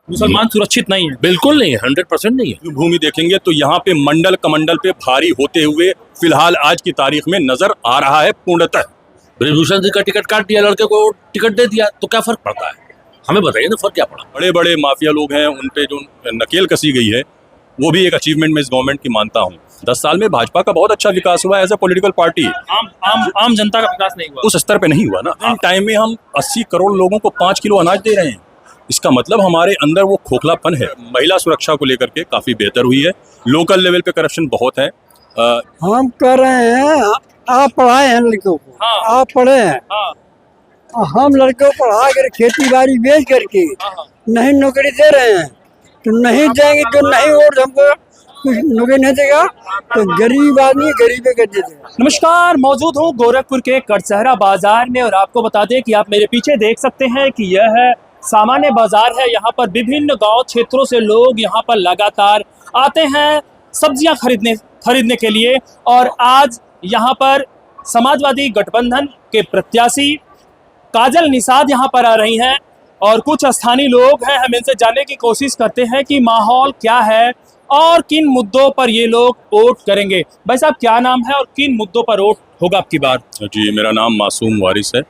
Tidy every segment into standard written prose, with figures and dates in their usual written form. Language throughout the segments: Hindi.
मुसलमान सुरक्षित नहीं है? बिल्कुल नहीं है, 100% नहीं है। भूमि देखेंगे तो यहाँ पे मंडल कमंडल पे भारी होते हुए फिलहाल आज की तारीख में नजर आ रहा है पूर्णतः। ब्रिजभूषण जी का टिकट काट दिया, लड़के को टिकट दे दिया, तो क्या फर्क पड़ता है? हमें बताइए ना, फर्क क्या पड़ा? बड़े बड़े माफिया लोग हैं, उन पे जो नकेल कसी गई है वो भी एक अचीवमेंट में इस गवर्नमेंट की मानता हूँ। 10 साल में भाजपा का बहुत अच्छा विकास हुआ है एज ए पॉलिटिकल पार्टी। आम जनता का विकास नहीं हुआ उस स्तर पे नहीं हुआ ना। टाइम में हम 80 करोड़ लोगों को 5 किलो अनाज दे रहे हैं, इसका मतलब हमारे अंदर वो खोखलापन है। महिला सुरक्षा को लेकर के काफी बेहतर हुई है। लोकल लेवल पे करप्शन बहुत है। हम कर रहे हैं, आप पढ़ाए हैं लड़कों को। हाँ। आप पढ़े हैं। हम लड़कों को पढ़ा कर खेती बाड़ी बेच करके नहीं नौकरी दे रहे हैं, तो नहीं देंगे जो नहीं और हमको कुछ नौकरी नहीं देगा तो गरीब आदमी गरीबी कर देगा। नमस्कार, मौजूद हूँ गोरखपुर के कटसहरा बाजार में और आपको बता दें कि आप मेरे पीछे देख सकते हैं कि यह है सामान्य बाजार है। यहाँ पर विभिन्न गांव क्षेत्रों से लोग यहाँ पर लगातार आते हैं सब्जियां खरीदने के लिए। और आज यहाँ पर समाजवादी गठबंधन के प्रत्याशी काजल निषाद यहाँ पर आ रही हैं और कुछ स्थानीय लोग हैं। हम इनसे जानने की कोशिश करते हैं कि माहौल क्या है और किन मुद्दों पर ये लोग वोट करेंगे। भाई साहब, क्या नाम है और किन मुद्दों पर वोट होगा आपकी बार? जी, मेरा नाम मासूम वारिस है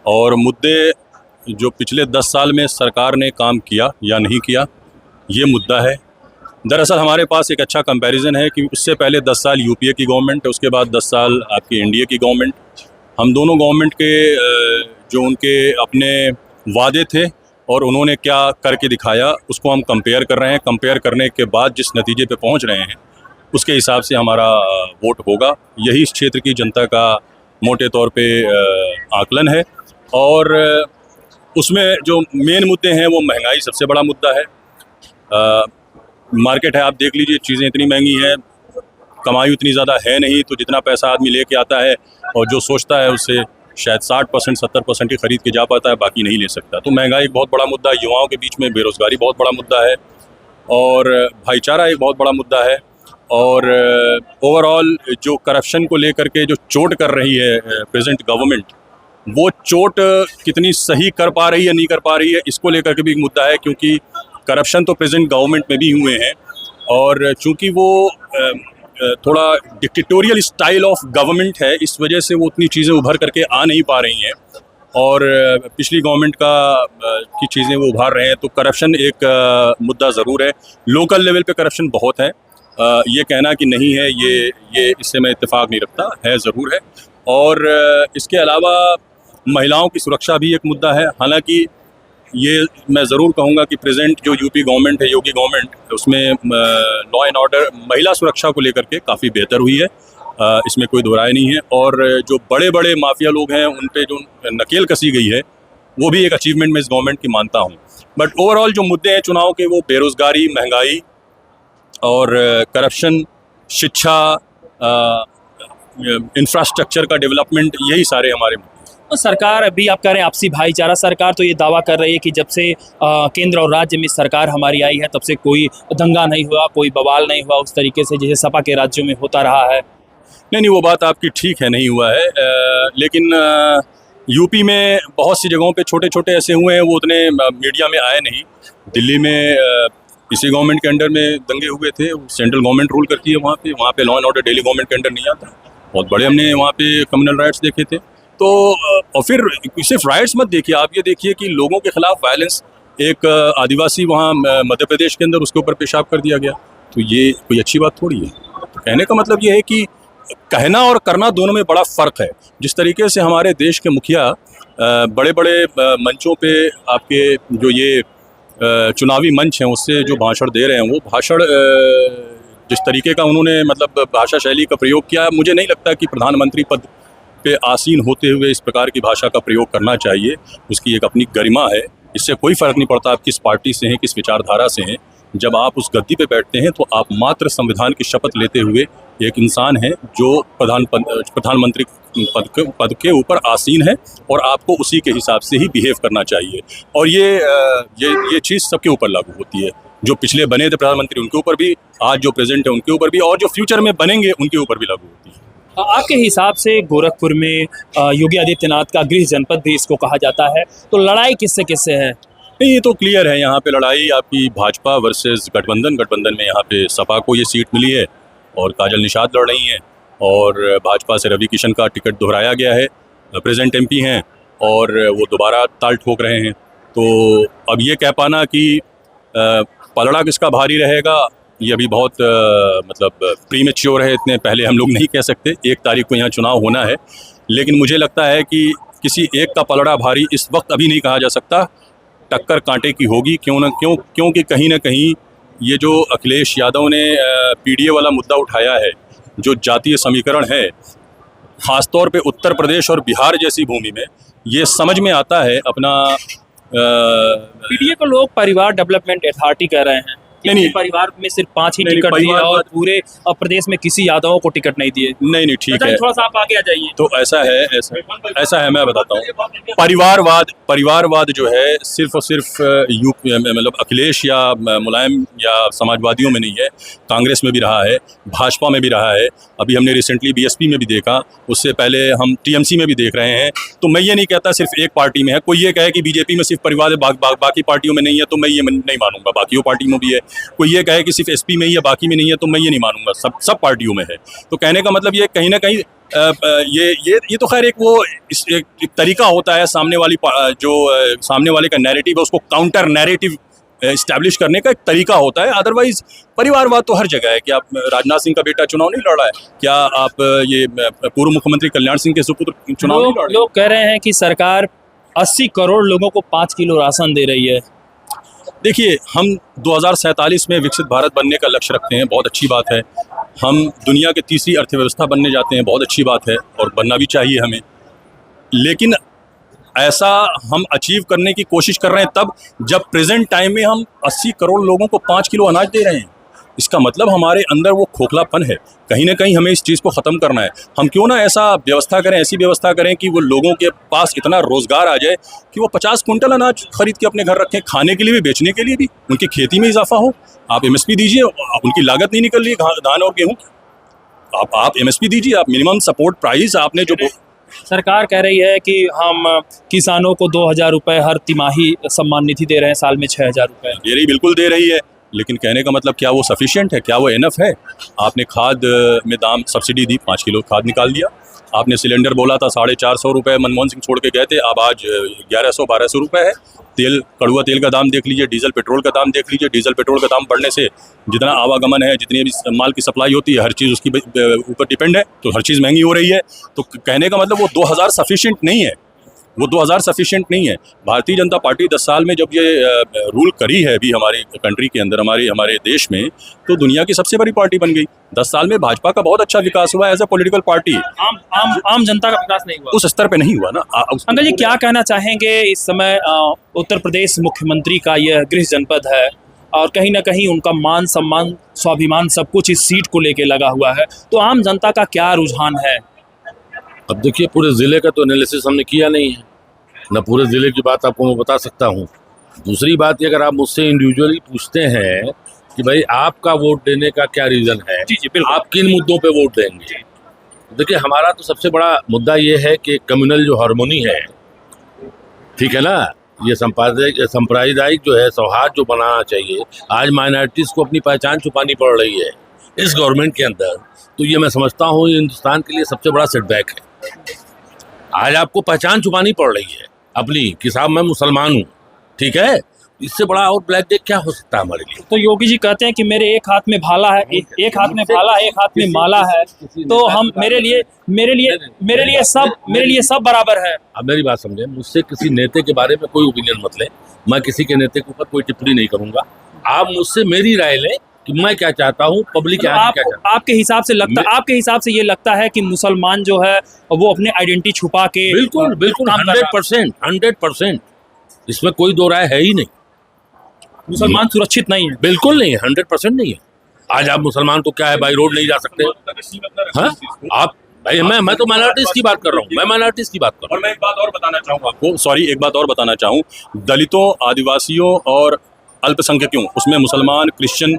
और मुद्दे जो पिछले 10 साल में सरकार ने काम किया या नहीं किया, ये मुद्दा है। दरअसल हमारे पास एक अच्छा कंपैरिजन है कि उससे पहले 10 साल यूपीए की गवर्नमेंट है, उसके बाद 10 साल आपकी एनडीए की गवर्नमेंट। हम दोनों गवर्नमेंट के जो उनके अपने वादे थे और उन्होंने क्या करके दिखाया, उसको हम कंपेयर कर रहे हैं। कंपेयर करने के बाद जिस नतीजे पे पहुंच रहे हैं उसके हिसाब से हमारा वोट होगा। यही इस क्षेत्र की जनता का मोटे तौर पे आकलन है। और उसमें जो मेन मुद्दे हैं वो महंगाई सबसे बड़ा मुद्दा है। मार्केट है, आप देख लीजिए, चीज़ें इतनी महंगी हैं, कमाई उतनी ज़्यादा है नहीं, तो जितना पैसा आदमी लेके आता है और जो सोचता है उससे शायद 60% 70% ही खरीद के जा पाता है, बाकी नहीं ले सकता। तो महंगाई एक बहुत बड़ा मुद्दा है। युवाओं के बीच में बेरोज़गारी बहुत बड़ा मुद्दा है और भाईचारा एक बहुत बड़ा मुद्दा है। और ओवरऑल जो करप्शन को लेकर के जो चोट कर रही है प्रेजेंट गवर्नमेंट, वो चोट कितनी सही कर पा रही है नहीं कर पा रही है, इसको लेकर के भी एक मुद्दा है। क्योंकि करप्शन तो प्रेजेंट गवर्नमेंट में भी हुए हैं और चूंकि वो थोड़ा डिक्टेटोरियल स्टाइल ऑफ गवर्नमेंट है, इस वजह से वो उतनी चीज़ें उभर करके आ नहीं पा रही हैं और पिछली गवर्नमेंट की चीज़ें वो उभार रहे हैं। तो करप्शन एक मुद्दा ज़रूर है। लोकल लेवल पे करप्शन बहुत है, ये कहना कि नहीं है, ये इससे मैं इत्तेफाक नहीं रखता, है ज़रूर है। और इसके अलावा महिलाओं की सुरक्षा भी एक मुद्दा है। हालांकि ये मैं ज़रूर कहूँगा कि प्रेजेंट जो यूपी गवर्नमेंट है, योगी गवर्नमेंट, उसमें लॉ एंड ऑर्डर, महिला सुरक्षा को लेकर के काफ़ी बेहतर हुई है, इसमें कोई दो राय नहीं है। और जो बड़े बड़े माफिया लोग हैं उन पे जो नकेल कसी गई है वो भी एक अचीवमेंट में इस गवर्नमेंट की मानता हूँ। बट ओवरऑल जो मुद्दे हैं चुनाव के, वो बेरोज़गारी, महंगाई और करप्शन, शिक्षा, इंफ्रास्ट्रक्चर का डेवलपमेंट, यही सारे हमारे मुद्दे। तो सरकार, अभी आप कह रहे हैं आपसी भाईचारा, सरकार तो ये दावा कर रही है कि जब से केंद्र और राज्य में सरकार हमारी आई है तब से कोई दंगा नहीं हुआ, कोई बवाल नहीं हुआ उस तरीके से जैसे सपा के राज्यों में होता रहा है। नहीं, वो बात आपकी ठीक है, नहीं हुआ है। लेकिन यूपी में बहुत सी जगहों पे छोटे छोटे ऐसे हुए हैं, वो उतने मीडिया में आए नहीं। दिल्ली में इसी गवर्नमेंट के अंडर में दंगे हुए थे, सेंट्रल गवर्नमेंट रूल करती है वहाँ पे law and order daily government के अंडर नहीं आता। बहुत बड़े हमने वहाँ पे कम्युनल राइट्स देखे थे। तो और फिर सिर्फ राइट्स मत देखिए, आप ये देखिए कि लोगों के खिलाफ वायलेंस, एक आदिवासी वहाँ मध्य प्रदेश के अंदर, उसके ऊपर पेशाब कर दिया गया, तो ये कोई अच्छी बात थोड़ी है। तो कहने का मतलब ये है कि कहना और करना दोनों में बड़ा फ़र्क है। जिस तरीके से हमारे देश के मुखिया बड़े बड़े मंचों पे, आपके जो ये चुनावी मंच हैं, उससे जो भाषण दे रहे हैं, वो भाषण जिस तरीके का उन्होंने मतलब भाषा शैली का प्रयोग किया, मुझे नहीं लगता कि प्रधानमंत्री पद पे आसीन होते हुए इस प्रकार की भाषा का प्रयोग करना चाहिए। उसकी एक अपनी गरिमा है, इससे कोई फ़र्क नहीं पड़ता आप किस पार्टी से हैं, किस विचारधारा से हैं। जब आप उस गद्दी पे बैठते हैं तो आप मात्र संविधान की शपथ लेते हुए एक इंसान हैं जो प्रधानमंत्री पद के ऊपर आसीन है और आपको उसी के हिसाब से ही बिहेव करना चाहिए। और ये चीज़ सबके ऊपर लागू होती है। जो पिछले बने थे प्रधानमंत्री उनके ऊपर भी, आज जो प्रेजेंट है उनके ऊपर भी, और जो फ्यूचर में बनेंगे उनके ऊपर भी लागू होती है। आपके हिसाब से गोरखपुर में योगी आदित्यनाथ का गृह जनपद भी इसको कहा जाता है, तो लड़ाई किससे किससे है? नहीं, ये तो क्लियर है, यहाँ पे लड़ाई आपकी भाजपा वर्सेस गठबंधन में यहाँ पे सपा को ये सीट मिली है और काजल निषाद लड़ रही हैं, और भाजपा से रवि किशन का टिकट दोहराया गया है, प्रेजेंट एमपी हैं और वो दोबारा ताल ठोक रहे हैं। तो अब ये कह पाना कि पलड़ा किसका भारी रहेगा, ये अभी बहुत मतलब प्रीमेच्योर है, इतने पहले हम लोग नहीं कह सकते। 1 तारीख को यहाँ चुनाव होना है, लेकिन मुझे लगता है कि किसी एक का पलड़ा भारी इस वक्त अभी नहीं कहा जा सकता, टक्कर कांटे की होगी। क्योंकि कहीं ना कहीं ये जो अखिलेश यादव ने पीडीए वाला मुद्दा उठाया है, जो जातीय समीकरण है, ख़ासतौर पे उत्तर प्रदेश और बिहार जैसी भूमि में, ये समझ में आता है अपना पीडीए को लोग परिवार डेवलपमेंट अथॉरिटी कह रहे हैं। नहीं, परिवार में सिर्फ 5 ही नहीं, टिकट दिए परिवार और पूरे प्रदेश में किसी यादवों को टिकट नहीं दिए। नहीं ठीक है, थोड़ा सा आप आगे आ जाइए। तो ऐसा है, मैं बताता हूँ। परिवारवाद जो है सिर्फ और सिर्फ यूपी मतलब अखिलेश या मुलायम या समाजवादियों में नहीं है, कांग्रेस में भी रहा है, भाजपा में भी रहा है, अभी हमने रिसेंटली बीएसपी में भी देखा, उससे पहले हम टीएमसी में भी देख रहे हैं। तो मैं ये नहीं कहता सिर्फ एक पार्टी में है। कोई ये कहे कि बीजेपी में सिर्फ परिवार बाकी पार्टियों में नहीं है, तो मैं ये नहीं मानूंगा, बाकियों पार्टियों में भी है। कोई ये कहे कि सिर्फ एसपी में ही है, बाकी में नहीं है, तो मैं ये नहीं मानूंगा, सब पार्टियों में है। तो कहने का मतलब ये कहीं ना कहीं ये तो खैर एक तरीका होता है, सामने वाले का नैरेटिव है, उसको काउंटर नैरेटिव इस्टेब्लिश करने का एक तरीका होता है। अदरवाइज परिवारवाद तो हर जगह है। क्या आप राजनाथ सिंह का बेटा चुनाव नहीं लड़ रहा है? क्या आप ये पूर्व मुख्यमंत्री कल्याण सिंह के सुपुत्र चुनाव नहीं लड़ रहे? लोग कह रहे हैं कि सरकार 80 करोड़ लोगों को 5 किलो राशन दे रही है। देखिए, हम 2047 में विकसित भारत बनने का लक्ष्य रखते हैं, बहुत अच्छी बात है। हम दुनिया के तीसरी अर्थव्यवस्था बनने जाते हैं, बहुत अच्छी बात है, और बनना भी चाहिए हमें। लेकिन ऐसा हम अचीव करने की कोशिश कर रहे हैं तब जब प्रेजेंट टाइम में हम 80 करोड़ लोगों को 5 किलो अनाज दे रहे हैं। इसका मतलब हमारे अंदर वो खोखलापन है, कहीं ना कहीं हमें इस चीज़ को ख़त्म करना है। हम क्यों ना ऐसी व्यवस्था करें कि वो लोगों के पास इतना रोज़गार आ जाए कि वो 50 कुंटल अनाज खरीद के अपने घर रखें, खाने के लिए भी, बेचने के लिए भी, उनकी खेती में इजाफा हो। आप एमएसपी दीजिए, उनकी लागत नहीं निकल रही धान और गेहूँ, आप एमएसपी दीजिए, आप मिनिमम सपोर्ट प्राइस आपने जो सरकार कह रही है कि हम किसानों को 2000 रुपये हर तिमाही सम्मान निधि दे रहे हैं, साल में 6000 रुपये दे रही, बिल्कुल दे रही है, लेकिन कहने का मतलब क्या वो सफिशिएंट है, क्या वो इनफ है? आपने खाद में दाम सब्सिडी दी, 5 किलो खाद निकाल दिया। आपने सिलेंडर बोला था 450 रुपये, मनमोहन सिंह छोड़ के गए थे, अब आज 1100-1200 रुपये है। तेल, कड़ुआ तेल का दाम देख लीजिए, डीजल पेट्रोल का दाम देख लीजिए। डीजल पेट्रोल का दाम बढ़ने से जितना आवागमन है, जितनी भी माल की सप्लाई होती है, हर चीज़ उसकी ऊपर डिपेंड है, तो हर चीज़ महंगी हो रही है। तो कहने का मतलब वो 2000 सफिशिएंट नहीं है, वो 2000 सफिशिएंट नहीं है। भारतीय जनता पार्टी 10 साल में जब ये रूल करी है अभी हमारी कंट्री के अंदर, हमारे देश में, तो दुनिया की सबसे बड़ी पार्टी बन गई। 10 साल में भाजपा का बहुत अच्छा विकास हुआ एज ए पॉलिटिकल पार्टी। आम जनता का विकास नहीं हुआ, उस स्तर पे नहीं हुआ ना। अंकल जी क्या कहना चाहेंगे? इस समय उत्तर प्रदेश मुख्यमंत्री का यह गृह जनपद है और कहीं ना कहीं उनका मान सम्मान, स्वाभिमान, सब कुछ इस सीट को लेके लगा हुआ है, तो आम जनता का क्या रुझान है? अब देखिए, पूरे ज़िले का तो एनालिसिस हमने किया नहीं है, न पूरे ज़िले की बात आपको मैं बता सकता हूँ। दूसरी बात ये, अगर आप मुझसे इंडिविजुअली पूछते हैं कि भाई आपका वोट देने का क्या रीज़न है, जी, आप किन मुद्दों पे वोट देंगे, देखिए हमारा तो सबसे बड़ा मुद्दा ये है कि कम्युनल जो हार्मोनी है, ठीक है ना, ये सांप्रदायिक जो है सौहार्द जो बनाना चाहिए। आज माइनॉरिटीज़ को अपनी पहचान छुपानी पड़ रही है इस गवर्नमेंट के अंदर, तो ये मैं समझता हूँ ये हिंदुस्तान के लिए सबसे बड़ा सेटबैक है। आज आपको पहचान छुपानी पड़ रही है अपनी कि साहब मैं मुसलमान हूँ, ठीक है, इससे बड़ा और ब्लैक डे क्या हो सकता है हमारे लिए? तो योगी जी कहते हैं कि मेरे एक हाथ में भाला है, एक हाथ में भाला है, एक हाथ में माला है, तो हम मेरे लिए सब बराबर है। अब मेरी बात समझे, मुझसे किसी नेता के बारे में कोई ओपिनियन मत ले, मैं किसी के नेता के ऊपर कोई टिप्पणी नहीं करूंगा। आप मुझसे मेरी राय लें कि मैं क्या चाहता हूँ, पब्लिक क्या चाहता है। आपके हिसाब से ये लगता है कि मुसलमान जो है वो अपने आइडेंटिटी छुपा के बिल्कुल 100%, इसमें कोई दो राय है ही नहीं। मुसलमान सुरक्षित नहीं है, बिल्कुल नहीं है, 100% नहीं है। आज आप मुसलमान तो क्या है भाई, रोड नहीं जा सकते। हाँ, आप भाई, मैं तो माइनॉरिटीज की बात कर रहा हूँ, मैं एक बात और बताना चाहूँ आपको, दलितों, आदिवासियों और अल्पसंख्यकों, उसमें मुसलमान, क्रिश्चियन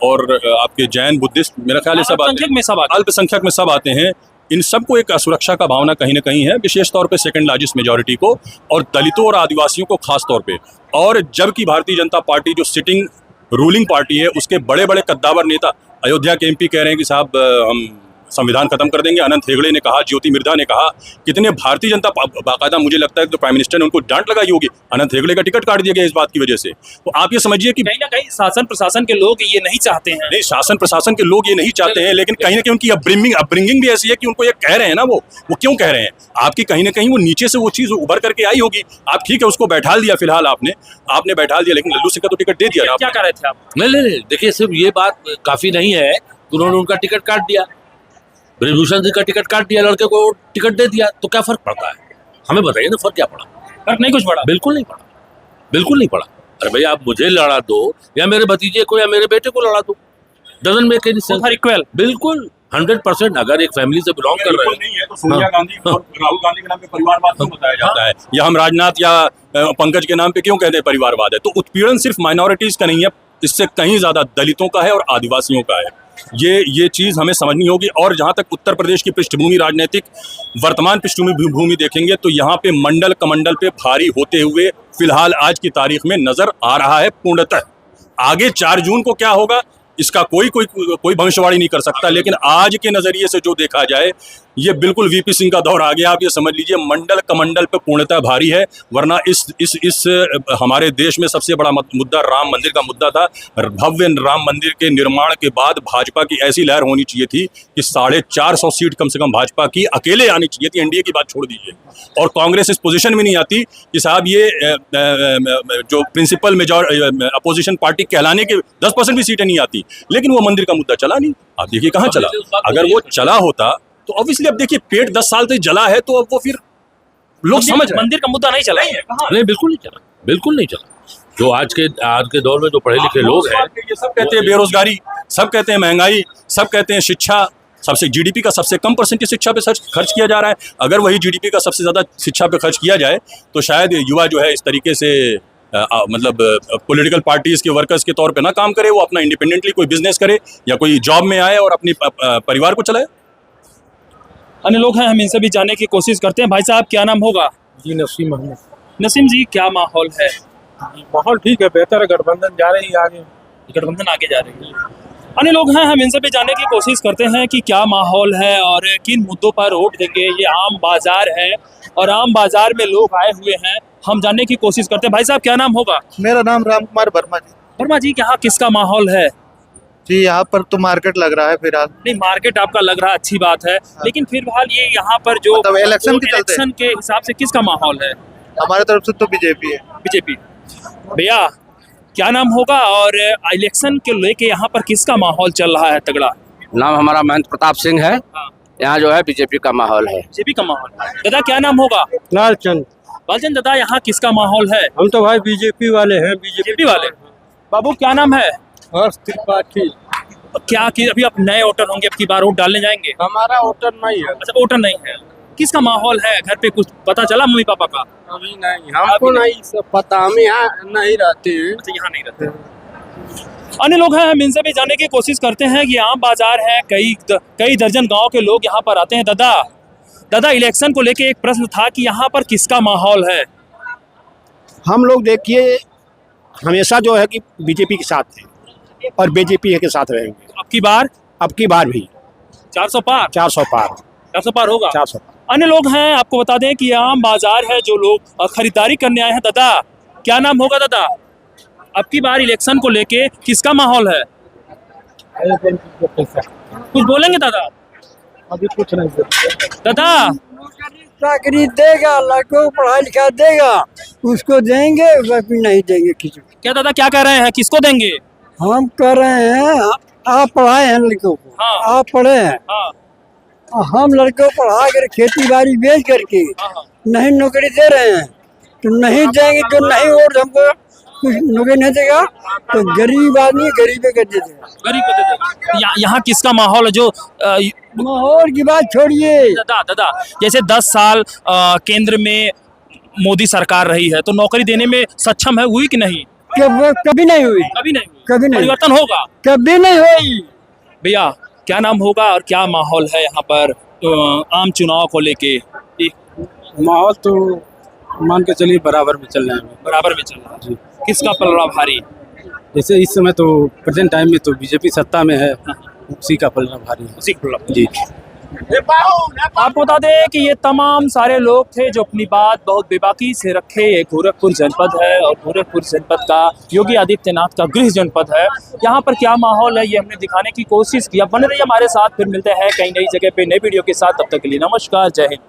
और आपके जैन, बुद्धिस्ट, मेरा ख्याल है सब अल्पसंख्यक में सब अल्पसंख्यक में सब आते हैं। इन सबको एक असुरक्षा का भावना कहीं ना कहीं है, विशेष तौर पे सेकंड लार्जेस्ट मेजॉरिटी को और दलितों और आदिवासियों को खास तौर पे। और जबकि भारतीय जनता पार्टी जो सिटिंग रूलिंग पार्टी है, उसके बड़े बड़े कद्दावर नेता अयोध्या के एमपी कह रहे हैं कि साहब हम संविधान खत्म कर देंगे। अनंत हेगड़े ने कहा, ज्योति मिर्धा ने कहा, कितने भारतीय जनता बाकायदा मुझे लगता है कि तो प्राइम मिनिस्टर ने उनको डांट लगाई होगी। अनंत हेगड़े का टिकट काट दिया गया इस बात की वजह से। तो आप ये समझिए कि कहीं ना कहीं शासन प्रशासन के लोग ये नहीं चाहते हैं। नहीं, शासन प्रशासन के लोग ये नहीं चाहते हैं, लेकिन कहीं ना कहीं उनकी अपब्रिंगिंग भी ऐसी है कि उनको ये कह रहे हैं ना, वो क्यों कह रहे हैं? आपकी कहीं ना कहीं वो नीचे से वो चीज़ उभर करके आई होगी। आप ठीक है उसको बैठाल दिया, फिलहाल आपने बैठाल दिया, लेकिन लल्लू सिंह का तो टिकट दे दिया। क्या कह रहे थे आप? नहीं, देखिए सिर्फ ये बात काफ़ी नहीं है कि उन्होंने उनका टिकट काट दिया, ब्रिजभूषण जी का टिकट काट दिया, लड़के को टिकट दे दिया, तो क्या फर्क पड़ता है? हमें बताइए ना, फर्क क्या पड़ा? फर्क नहीं कुछ पड़ा? बिल्कुल नहीं पड़ा, बिल्कुल नहीं पड़ा। अरे भाई आप मुझे लड़ा दो या मेरे भतीजे को या मेरे बेटे को लड़ा दो, doesn't make any sense. Equal, बिल्कुल 100%। अगर एक फैमिली से बिलोंग कर रहे नहीं है तो सोनिया गांधी और राहुल गांधी के नाम पे परिवारवाद क्यों बताया जाता है, या हम राजनाथ या पंकज के नाम पे क्यों कहते हैं परिवारवाद है? तो उत्पीड़न सिर्फ माइनॉरिटीज का नहीं है, इससे कहीं ज्यादा दलितों का है और आदिवासियों का है। ये चीज हमें समझनी होगी। और जहां तक उत्तर प्रदेश की पृष्ठभूमि, राजनीतिक वर्तमान पृष्ठभूमि देखेंगे तो यहाँ पे मंडल कमंडल पे भारी होते हुए फिलहाल आज की तारीख में नजर आ रहा है पूर्णतः। आगे 4 जून को क्या होगा इसका कोई भविष्यवाणी नहीं कर सकता, लेकिन आज के नजरिए से जो देखा जाए ये बिल्कुल वीपी सिंह का दौर आ गया। आप ये समझ लीजिए मंडल कमंडल पे पूर्णतः भारी है। वरना इस हमारे देश में सबसे बड़ा मुद्दा राम मंदिर का मुद्दा था। भव्य राम मंदिर के निर्माण के बाद भाजपा की ऐसी लहर होनी चाहिए थी कि 450 सीट कम से कम भाजपा की अकेले आनी चाहिए थी, एनडीए की बात छोड़ दीजिए। और कांग्रेस इस पोजीशन में नहीं आती कि साहब ये जो प्रिंसिपल अपोजिशन पार्टी कहलाने के 10% भी सीटें नहीं आती, लेकिन वो मंदिर का मुद्दा चला नहीं। आप देखिए कहाँ चला। अगर वो चला होता तो ऑब्वियसली अब देखिए पेट 10 साल तक जला है, तो अब वो फिर लोग समझ रहे हैं। मंदिर का मुद्दा नहीं चला है। नहीं, बिल्कुल नहीं चला, बिल्कुल नहीं चला। जो आज के दौर में जो पढ़े लिखे लोग हैं, ये सब कहते हैं बेरोजगारी, सब कहते हैं महंगाई, सब कहते हैं शिक्षा, सबसे जीडीपी का सबसे कम परसेंटेज शिक्षा पे खर्च किया जा रहा है। अगर वही जीडीपी का सबसे ज्यादा शिक्षा पे खर्च किया जाए तो शायद युवा जो है इस तरीके से मतलब पॉलिटिकल पार्टीज के वर्कर्स के तौर पे ना काम करे, वो अपना इंडिपेंडेंटली कोई बिजनेस करे या कोई जॉब में आए और अपनी परिवार को चलाए। अन्य लोग हैं, हम इनसे भी जानने की कोशिश करते हैं। भाई साहब क्या नाम होगा? जी नसीम अहमद। नसीम जी क्या माहौल है? माहौल ठीक है, बेहतर है। गठबंधन जा रही है आगे, गठबंधन आगे जा रही है। अन्य लोग हैं, हम इनसे भी जानने की कोशिश करते हैं कि क्या माहौल है और किन मुद्दों पर वोट देंगे। ये आम बाजार है और आम बाजार में लोग आए हुए हैं, हम जानने की कोशिश करते हैं। भाई साहब क्या नाम होगा? मेरा नाम राम कुमार वर्मा जी। वर्मा जी यहाँ किसका माहौल है? जी यहाँ पर तो मार्केट लग रहा है फिलहाल। नहीं, मार्केट आपका लग रहा है, अच्छी बात है, लेकिन फिलहाल ये यहाँ पर जो मतलब इलेक्शन के चलते इलेक्शन के हिसाब से किसका माहौल है? हमारे तरफ से तो बीजेपी है। बीजेपी। भैया क्या नाम होगा और इलेक्शन के लेके यहाँ पर किसका माहौल चल रहा है तगड़ा? नाम हमारा महंत प्रताप सिंह है। यहाँ जो है बीजेपी का माहौल है। बीजेपी का माहौल। दादा क्या नाम होगा? लालचंद। लालचंद दादा यहाँ किसका माहौल है? हम तो भाई बीजेपी वाले हैं। बीजेपी वाले। बाबू क्या नाम है? हर्ष त्रिपाठी। क्या कि अभी आप नए वोटर होंगे, अब की बार वोट डालने जाएंगे? हमारा वोटर नहीं है। अच्छा, वोटर नहीं है। किसका माहौल है घर पे, कुछ पता चला मम्मी पापा का? अभी नहीं, हमको नहीं सब पता, हम यहाँ नहीं रहते हैं। अच्छा, यहाँ नहीं रहते। अन्य लोग हैं, हम इनसे भी जानने की कोशिश करते हैं कि आम बाजार है, कई दर्जन गांव के लोग यहाँ पर आते हैं। दादा इलेक्शन को लेके एक प्रश्न था कि यहाँ पर किसका माहौल है? हम लोग देखिए हमेशा जो है कि बीजेपी के साथ थे और बीजेपी के साथ रहेंगे। अब की बार भी 400 पार 400 पार होगा। 400 पार। अन्य लोग हैं, आपको बता दें कि आम बाजार है, जो लोग खरीदारी करने आए हैं। दादा क्या नाम होगा? दादा अब की बार इलेक्शन को लेके किसका माहौल है? कुछ बोलेंगे दादा? अभी कुछ नहीं। दादा चाकरी देगा, लड़कों को पढ़ा लिखा देगा, उसको देंगे, बाकी नहीं देंगे किसी को। क्या दादा क्या कह रहे हैं, किसको देंगे? हम कर रहे हैं, आप पढ़ाए हैं लड़कों को। हाँ। आप पढ़े हैं। हाँ। हम लड़कों को पढ़ा कर खेती बाड़ी बेच करके नहीं नौकरी दे रहे हैं, तो नहीं देंगे जो नहीं वोट हमको कुछ नौकरी नहीं देगा तो गरीब आदमी गरीबे कर देगा। गरीब को दे देगा। यहाँ किसका माहौल है? जो माहौल की बात छोड़िए। दादा जैसे 10 साल केंद्र में मोदी सरकार रही है, तो नौकरी देने में सक्षम है, हुई कि नहीं? कभी नहीं हुई। कभी नहीं। परिवर्तन होगा? कभी नहीं हुई। भैया क्या नाम होगा और क्या माहौल है यहाँ पर? आम चुनाव को लेके? माहौल तो मान के चलिए बराबर में चल रहे हैं बराबर में चल रहा है। किसका पलड़ा भारी? जैसे इस समय तो प्रेजेंट टाइम में तो बीजेपी सत्ता में है, उसी का पलड़ा भारी है। उसी का पलड़ा। जी। आपको बता दें कि ये तमाम सारे लोग थे जो अपनी बात बहुत बेबाकी से रखे। ये गोरखपुर जनपद है और गोरखपुर जनपद का योगी आदित्यनाथ का गृह जनपद है। यहाँ पर क्या माहौल है ये हमने दिखाने की कोशिश की। अब बने रहिए हमारे साथ, फिर मिलते हैं कई नई जगह पे नई वीडियो के साथ। तब तक के लिए नमस्कार, जय हिंद।